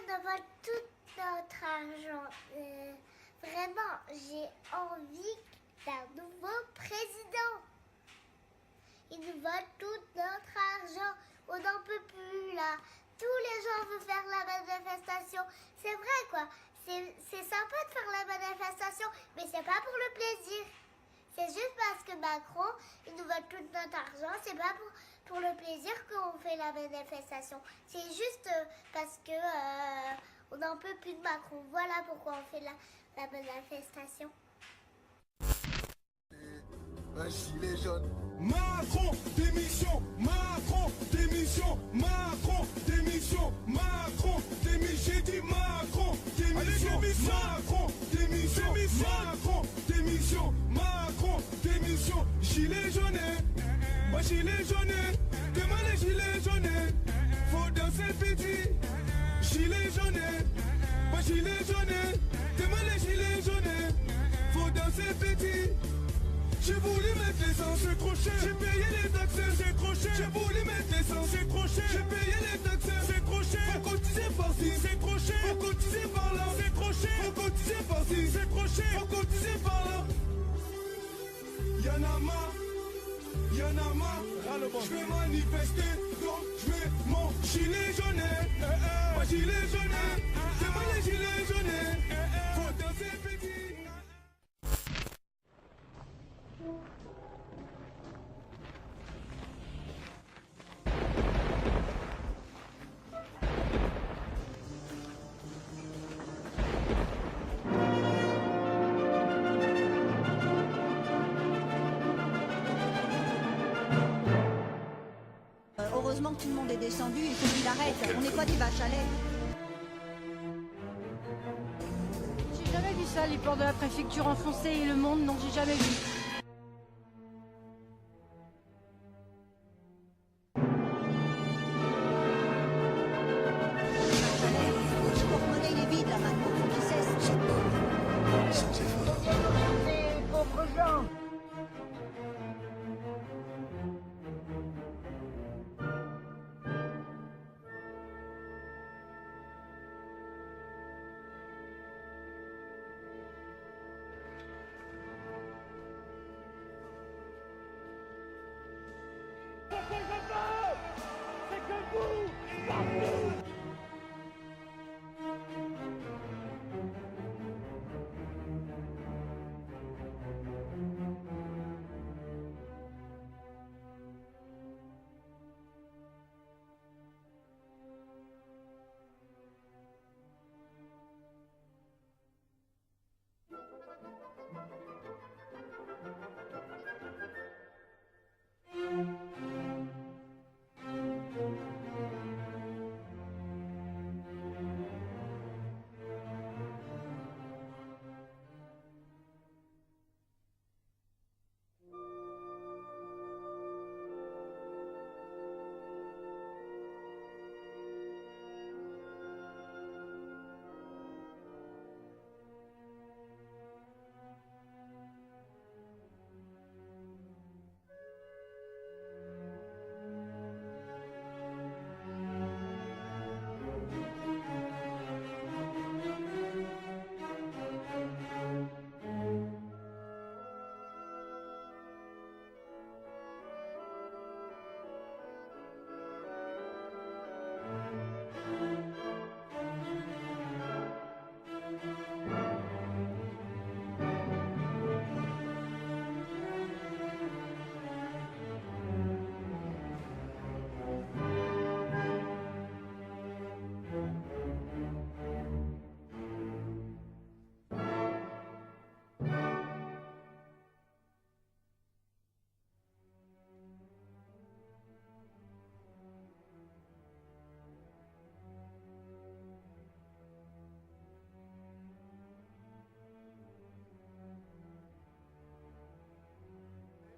nous vole tout notre argent. Vraiment, j'ai envie d'un nouveau président. Il nous vole tout notre argent. On n'en peut plus là. Tous les gens veulent faire la manifestation. C'est vrai quoi. C'est sympa de faire la manifestation, mais c'est pas pour le plaisir. C'est juste parce que Macron, il nous vole tout notre argent. C'est pas pour le plaisir qu'on fait la manifestation. C'est juste parce que on n'en peut plus de Macron. Voilà pourquoi on fait la manifestation. Un gilet jaune. Macron, démission, Macron, démission, Macron, démission, Macron, démission, j'ai dit Macron, démission, Macron, démission, Macron, démission, Macron, démission, gilet jaune, moi gilet jaune, demain les gilets jaunes, faut danser petit, gilet jaune, moi gilet jaune, demain les gilets jaunes, faut danser petit. J'ai voulu mettre l'essence, c'est trop cher. J'ai payé les taxes, c'est trop cher. J'ai voulu mettre l'essence, c'est trop cher. J'ai payé les taxes, c'est trop cher. Faut cotiser par-ci, c'est trop cher. Faut cotiser par-là, c'est trop cher. Faut cotiser par-ci, c'est trop cher. Faut cotiser par-là. Y'en a marre, y'en a marre. Je vais manifester, donc je mets mon gilet jaune. Mon gilet jaune, c'est pas les gilets jaunes. Faut danser petit. Heureusement que tout le monde est descendu, il faut qu'il arrête. On n'est pas des vaches à lait. J'ai jamais vu ça, les portes de la préfecture enfoncées et le monde, non, j'ai jamais vu. Le porte-monnaie il est vide là maintenant, faut qu'il cesse. Sans effort. Pauvres gens.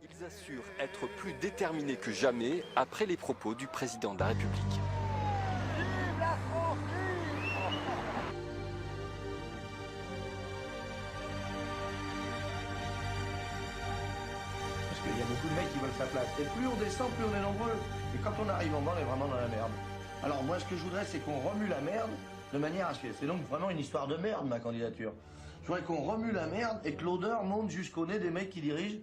Ils assurent être plus déterminés que jamais après les propos du président de la République. Vive la France, vive! Parce qu'il y a beaucoup de mecs qui veulent sa place. Et plus on descend, plus on est nombreux. Et quand on arrive en bas, on est vraiment dans la merde. Alors moi, ce que je voudrais, c'est qu'on remue la merde de manière à ce que... C'est donc vraiment une histoire de merde, ma candidature. Je voudrais qu'on remue la merde et que l'odeur monte jusqu'au nez des mecs qui dirigent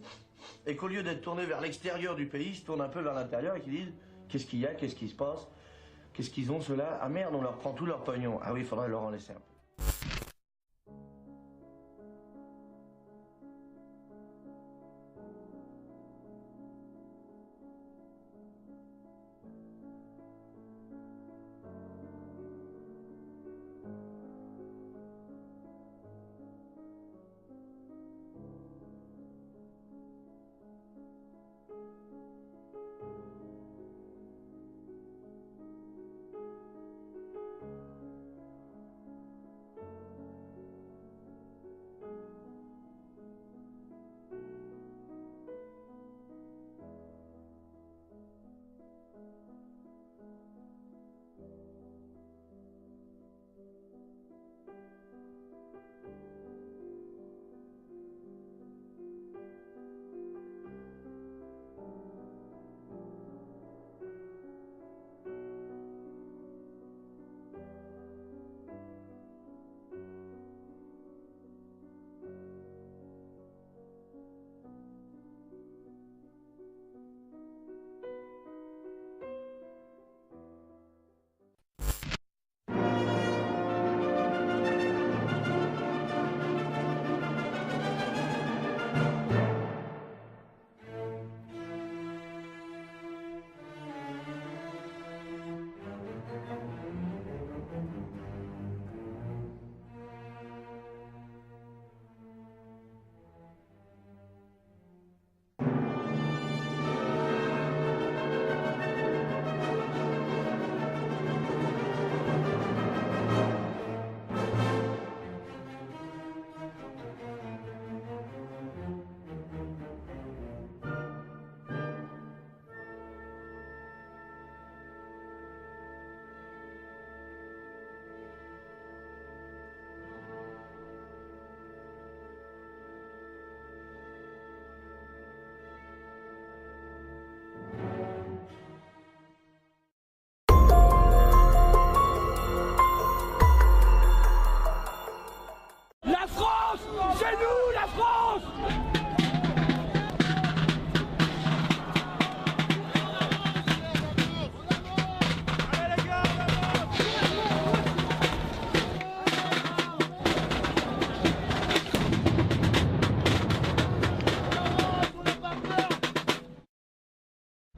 et qu'au lieu d'être tournés vers l'extérieur du pays, ils se tournent un peu vers l'intérieur et qu'ils disent qu'est-ce qu'il y a, qu'est-ce qui se passe, qu'est-ce qu'ils ont ceux-là. Ah merde, on leur prend tout leur pognon. Ah oui, il faudrait leur en laisser un peu.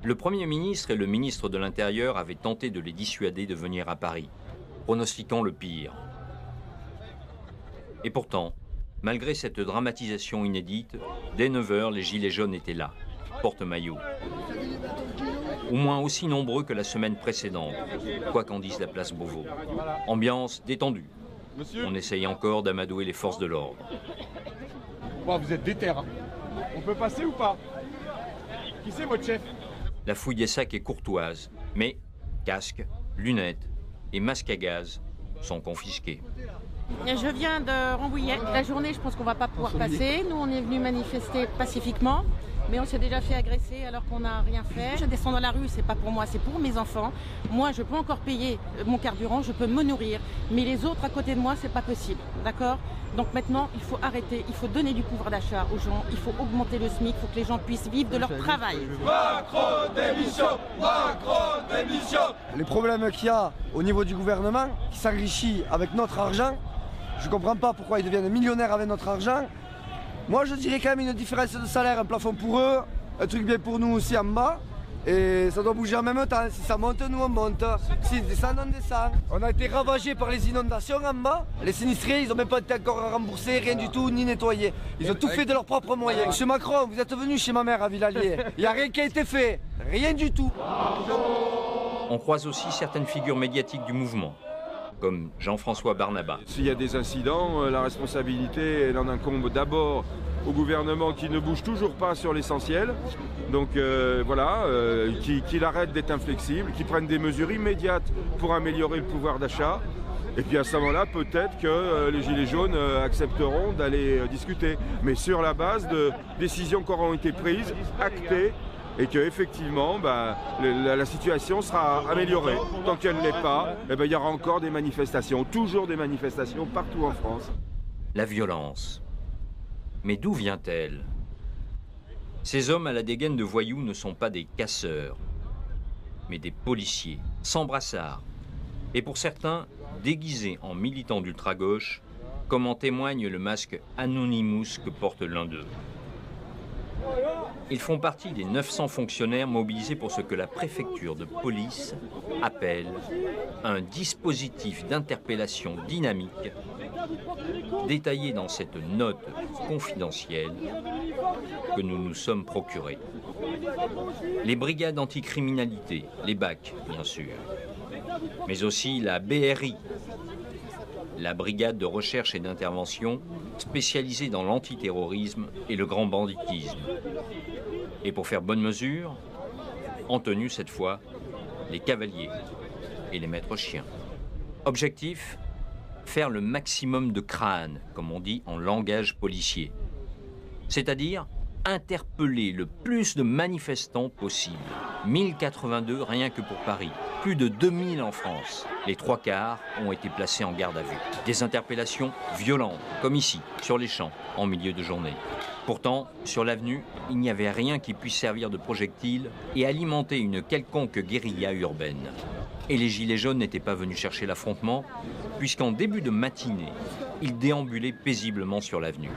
Le Premier ministre et le ministre de l'Intérieur avaient tenté de les dissuader de venir à Paris, pronostiquant le pire. Et pourtant, malgré cette dramatisation inédite, dès 9 h, les Gilets jaunes étaient là, porte-maillot. Au moins aussi nombreux que la semaine précédente, quoi qu'en dise la place Beauvau. Ambiance détendue. On essaye encore d'amadouer les forces de l'ordre. Bon, vous êtes déter, hein. On peut passer ou pas? Qui c'est votre chef? La fouille des sacs est courtoise, mais casques, lunettes et masques à gaz sont confisqués. Je viens de Rambouillet. La journée, je pense qu'on ne va pas pouvoir passer. Nous, on est venus manifester pacifiquement, mais on s'est déjà fait agresser alors qu'on n'a rien fait. Je descends dans la rue, c'est pas pour moi, c'est pour mes enfants. Moi, je peux encore payer mon carburant, je peux me nourrir, mais les autres à côté de moi, c'est pas possible, d'accord? Donc maintenant, il faut arrêter, il faut donner du pouvoir d'achat aux gens, il faut augmenter le SMIC, il faut que les gens puissent vivre de leur travail. Macron démission! Macron démission! Les problèmes qu'il y a au niveau du gouvernement, qui s'enrichit avec notre argent, je ne comprends pas pourquoi ils deviennent millionnaires avec notre argent. Moi, je dirais quand même une différence de salaire, un plafond pour eux, un truc bien pour nous aussi en bas. Et ça doit bouger en même temps. Si ça monte, nous on monte. Si descend, on descend. On a été ravagés par les inondations en bas. Les sinistrés, ils n'ont même pas été encore remboursés, rien du tout, ni nettoyés. Ils ont tout fait de leurs propres moyens. Monsieur Macron, vous êtes venu chez ma mère à Villalier. Il n'y a rien qui a été fait. Rien du tout. On croise aussi certaines figures médiatiques du mouvement, comme Jean-François Barnaba. S'il y a des incidents, la responsabilité elle en incombe d'abord au gouvernement qui ne bouge toujours pas sur l'essentiel. Donc voilà, qu'il arrête d'être inflexible, qu'il prenne des mesures immédiates pour améliorer le pouvoir d'achat. Et puis à ce moment-là, peut-être que les Gilets jaunes accepteront d'aller discuter. Mais sur la base de décisions qui auront été prises, actées, et qu'effectivement, la situation sera améliorée. Tant qu'elle ne l'est pas, il y aura encore des manifestations, toujours des manifestations partout en France. La violence. Mais d'où vient-elle? Ces hommes à la dégaine de voyous ne sont pas des casseurs, mais des policiers, sans brassard, et pour certains, déguisés en militants d'ultra-gauche, comme en témoigne le masque Anonymous que porte l'un d'eux. Ils font partie des 900 fonctionnaires mobilisés pour ce que la préfecture de police appelle un dispositif d'interpellation dynamique, détaillé dans cette note confidentielle que nous nous sommes procurés. Les brigades anticriminalité, les BAC bien sûr, mais aussi la BRI, la brigade de recherche et d'intervention spécialisée dans l'antiterrorisme et le grand banditisme. Et pour faire bonne mesure, en tenue cette fois, les cavaliers et les maîtres chiens. Objectif, faire le maximum de crânes, comme on dit en langage policier. C'est-à-dire interpeller le plus de manifestants possible. 1082 rien que pour Paris, plus de 2000 en France. Les 3/4 ont été placés en garde à vue. Des interpellations violentes, comme ici, sur les champs, en milieu de journée. Pourtant, sur l'avenue, il n'y avait rien qui puisse servir de projectile et alimenter une quelconque guérilla urbaine. Et les gilets jaunes n'étaient pas venus chercher l'affrontement, puisqu'en début de matinée, ils déambulaient paisiblement sur l'avenue.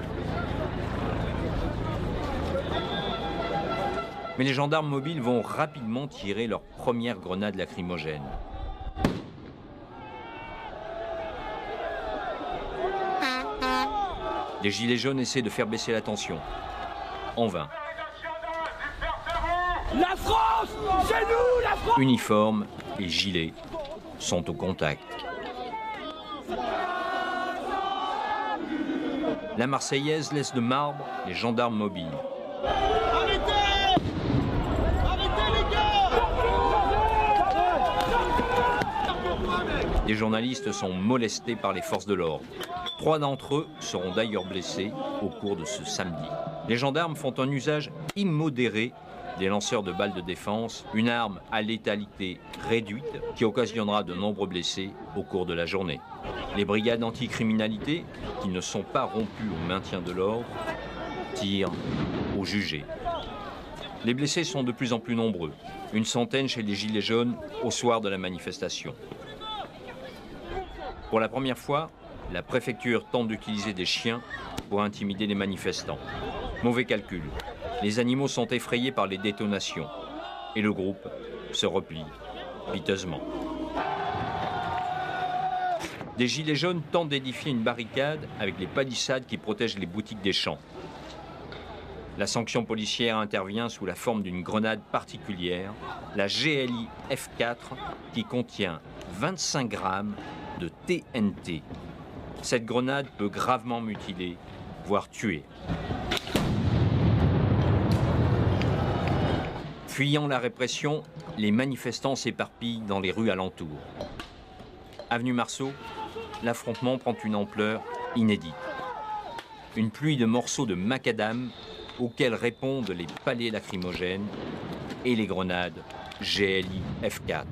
Mais les gendarmes mobiles vont rapidement tirer leur première grenade lacrymogène. Les gilets jaunes essaient de faire baisser la tension. En vain. La France, c'est nous, la France. Uniformes et gilets sont au contact. La Marseillaise laisse de marbre les gendarmes mobiles. Des journalistes sont molestés par les forces de l'ordre. 3 d'entre eux seront d'ailleurs blessés au cours de ce samedi. Les gendarmes font un usage immodéré des lanceurs de balles de défense, une arme à létalité réduite qui occasionnera de nombreux blessés au cours de la journée. Les brigades anticriminalité, qui ne sont pas rompues au maintien de l'ordre, tirent aux jugés. Les blessés sont de plus en plus nombreux, une centaine chez les Gilets jaunes au soir de la manifestation. Pour la première fois, la préfecture tente d'utiliser des chiens pour intimider les manifestants. Mauvais calcul. Les animaux sont effrayés par les détonations et le groupe se replie piteusement. Des gilets jaunes tentent d'édifier une barricade avec les palissades qui protègent les boutiques des champs. La sanction policière intervient sous la forme d'une grenade particulière, la GLI F4, qui contient 25 grammes de TNT. Cette grenade peut gravement mutiler, voire tuer. Fuyant la répression, les manifestants s'éparpillent dans les rues alentours. Avenue Marceau, l'affrontement prend une ampleur inédite. Une pluie de morceaux de macadam auxquels répondent les palets lacrymogènes et les grenades GLI F4.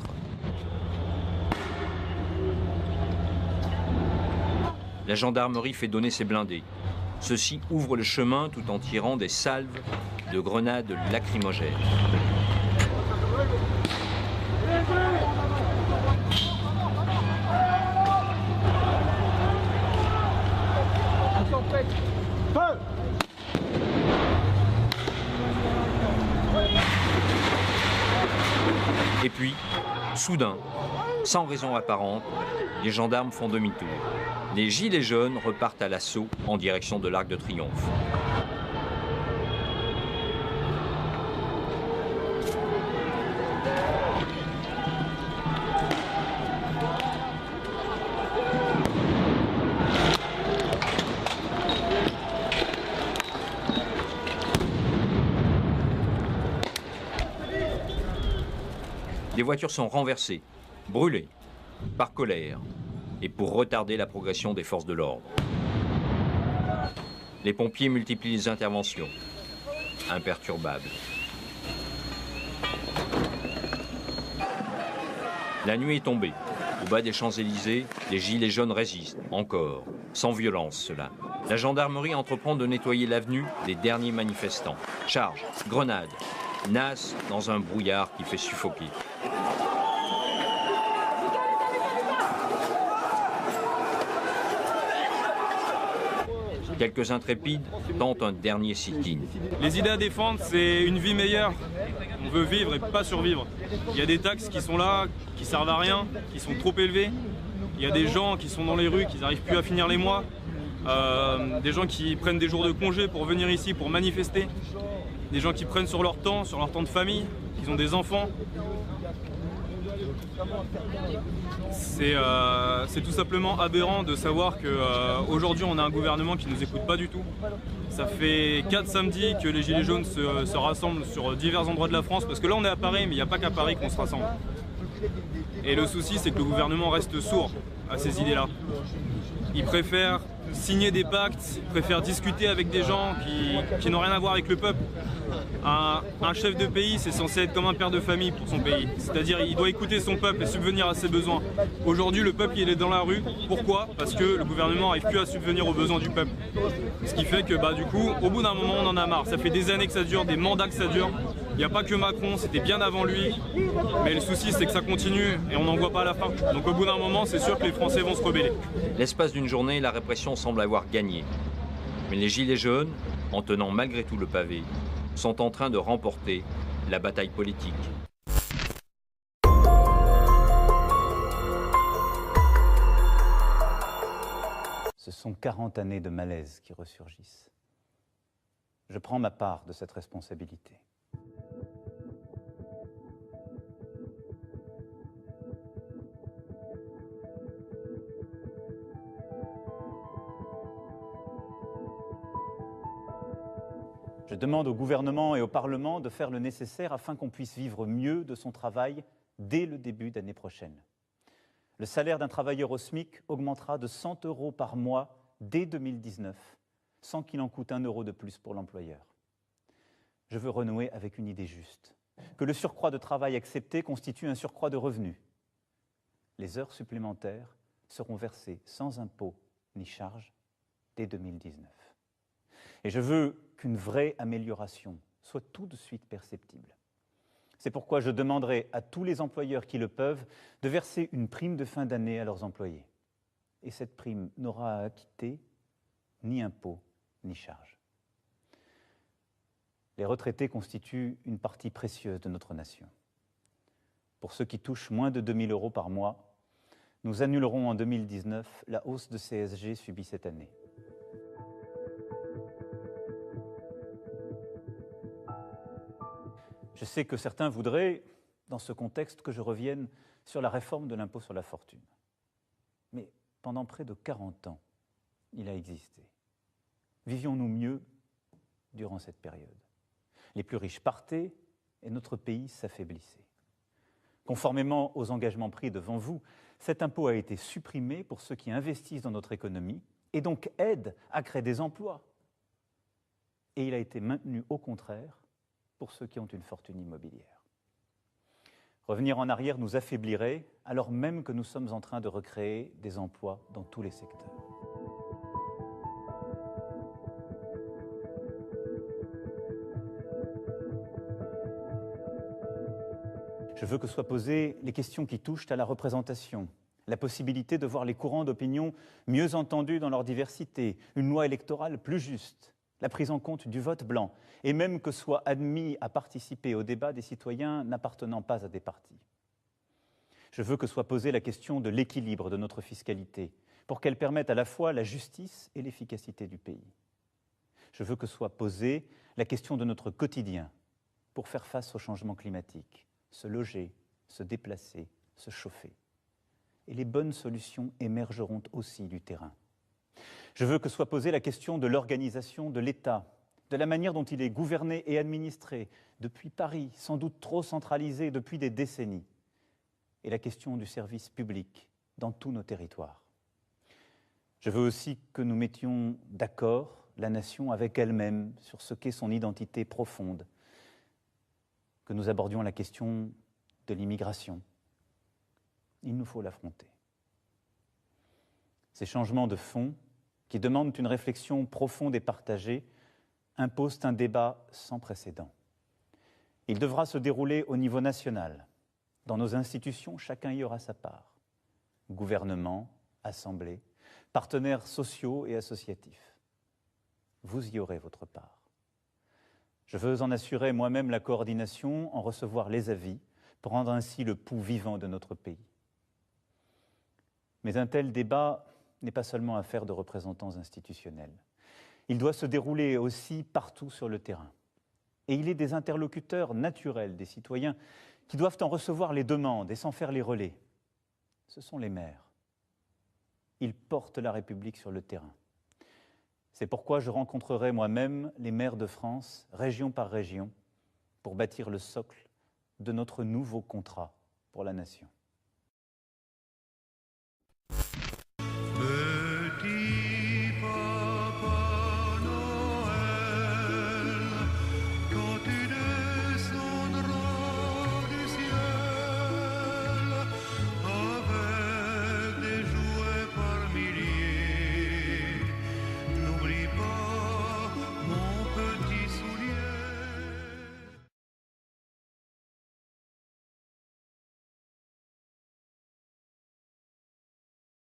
La gendarmerie fait donner ses blindés. Ceux-ci ouvrent le chemin tout en tirant des salves de grenades lacrymogènes. Et puis, soudain, sans raison apparente, les gendarmes font demi-tour. Les gilets jaunes repartent à l'assaut en direction de l'Arc de Triomphe. Des voitures sont renversées, brûlées, par colère et pour retarder la progression des forces de l'ordre. Les pompiers multiplient les interventions, imperturbables. La nuit est tombée. Au bas des Champs-Élysées, les gilets jaunes résistent, encore. Sans violence, cela. La gendarmerie entreprend de nettoyer l'avenue des derniers manifestants. Charges, grenades, nassent dans un brouillard qui fait suffoquer. Quelques intrépides tentent un dernier sit-in. Les idées à défendre, c'est une vie meilleure. On veut vivre et pas survivre. Il y a des taxes qui sont là, qui servent à rien, qui sont trop élevées. Il y a des gens qui sont dans les rues, qui n'arrivent plus à finir les mois. Des gens qui prennent des jours de congé pour venir ici, pour manifester. Des gens qui prennent sur leur temps de famille, qui ont des enfants. C'est tout simplement aberrant de savoir qu'aujourd'hui on a un gouvernement qui ne nous écoute pas du tout. Ça fait 4 samedis que les Gilets jaunes se rassemblent sur divers endroits de la France, parce que là on est à Paris, mais il n'y a pas qu'à Paris qu'on se rassemble. Et le souci, c'est que le gouvernement reste sourd à ces idées-là. Il préfère signer des pactes, il préfère discuter avec des gens qui n'ont rien à voir avec le peuple. Un chef de pays, c'est censé être comme un père de famille pour son pays. C'est-à-dire, il doit écouter son peuple et subvenir à ses besoins. Aujourd'hui, le peuple, il est dans la rue. Pourquoi? Parce que le gouvernement n'arrive plus à subvenir aux besoins du peuple. Ce qui fait que, du coup, au bout d'un moment, on en a marre. Ça fait des années que ça dure, des mandats que ça dure. Il n'y a pas que Macron, c'était bien avant lui. Mais le souci, c'est que ça continue et on n'en voit pas la fin. Donc au bout d'un moment, c'est sûr que les Français vont se rebeller. L'espace d'une journée, la répression semble avoir gagné. Mais les Gilets jaunes, en tenant malgré tout le pavé, sont en train de remporter la bataille politique. Ce sont 40 années de malaise qui ressurgissent. Je prends ma part de cette responsabilité. Je demande au gouvernement et au Parlement de faire le nécessaire afin qu'on puisse vivre mieux de son travail dès le début d'année prochaine. Le salaire d'un travailleur au SMIC augmentera de 100 € par mois dès 2019, sans qu'il en coûte 1 € de plus pour l'employeur. Je veux renouer avec une idée juste, que le surcroît de travail accepté constitue un surcroît de revenus. Les heures supplémentaires seront versées sans impôt ni charge dès 2019. Et je veux qu'une vraie amélioration soit tout de suite perceptible. C'est pourquoi je demanderai à tous les employeurs qui le peuvent de verser une prime de fin d'année à leurs employés. Et cette prime n'aura à acquitter ni impôt ni charge. Les retraités constituent une partie précieuse de notre nation. Pour ceux qui touchent moins de 2 000 € par mois, nous annulerons en 2019 la hausse de CSG subie cette année. Je sais que certains voudraient, dans ce contexte, que je revienne sur la réforme de l'impôt sur la fortune. Mais pendant près de 40 ans, il a existé. Vivions-nous mieux durant cette période? Les plus riches partaient et notre pays s'affaiblissait. Conformément aux engagements pris devant vous, cet impôt a été supprimé pour ceux qui investissent dans notre économie et donc aident à créer des emplois. Et il a été maintenu au contraire pour ceux qui ont une fortune immobilière. Revenir en arrière nous affaiblirait, alors même que nous sommes en train de recréer des emplois dans tous les secteurs. Je veux que soient posées les questions qui touchent à la représentation, la possibilité de voir les courants d'opinion mieux entendus dans leur diversité, une loi électorale plus juste, la prise en compte du vote blanc, et même que soient admis à participer au débat des citoyens n'appartenant pas à des partis. Je veux que soit posée la question de l'équilibre de notre fiscalité, pour qu'elle permette à la fois la justice et l'efficacité du pays. Je veux que soit posée la question de notre quotidien, pour faire face au changement climatique, se loger, se déplacer, se chauffer. Et les bonnes solutions émergeront aussi du terrain. Je veux que soit posée la question de l'organisation de l'État, de la manière dont il est gouverné et administré, depuis Paris, sans doute trop centralisé depuis des décennies, et la question du service public dans tous nos territoires. Je veux aussi que nous mettions d'accord la nation avec elle-même sur ce qu'est son identité profonde, que nous abordions la question de l'immigration, il nous faut l'affronter. Ces changements de fond, qui demandent une réflexion profonde et partagée, imposent un débat sans précédent. Il devra se dérouler au niveau national. Dans nos institutions, chacun y aura sa part. Gouvernement, assemblée, partenaires sociaux et associatifs. Vous y aurez votre part. Je veux en assurer moi-même la coordination, en recevoir les avis, pour rendre ainsi le pouls vivant de notre pays. Mais un tel débat n'est pas seulement affaire de représentants institutionnels. Il doit se dérouler aussi partout sur le terrain. Et il est des interlocuteurs naturels des citoyens qui doivent en recevoir les demandes et s'en faire les relais. Ce sont les maires. Ils portent la République sur le terrain. C'est pourquoi je rencontrerai moi-même les maires de France, région par région, pour bâtir le socle de notre nouveau contrat pour la nation.